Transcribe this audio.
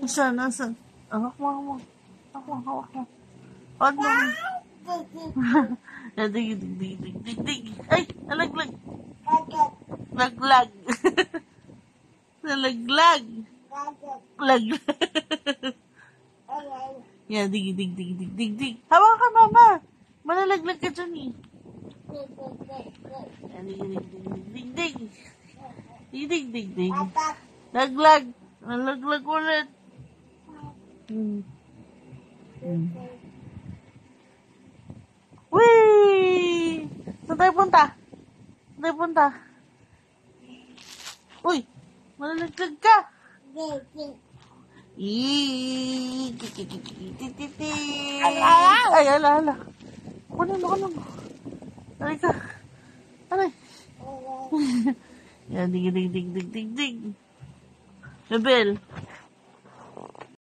Nasaan, nasaan? Hawak mo. Hawak mo. Hawak mo. Dig, dig, dig, dig, dig, dig. Ay, nalaglag. Laglag. Nalaglag. Laglag. Yan, dig, dig, dig, dig, dig, dig. Hawak ka, mama. Malalaglag ka dyan eh. Yan, dig, dig, dig, dig, dig, dig. Dig, dig, dig, dig. Laglag. Nalaglag ulit. Whee! Saan tayo punta? Saan tayo punta? Uy! Malalaglag ka! Ay, ala. Kunin mo. Aray ka. Aray. Yan, dig. Bebel.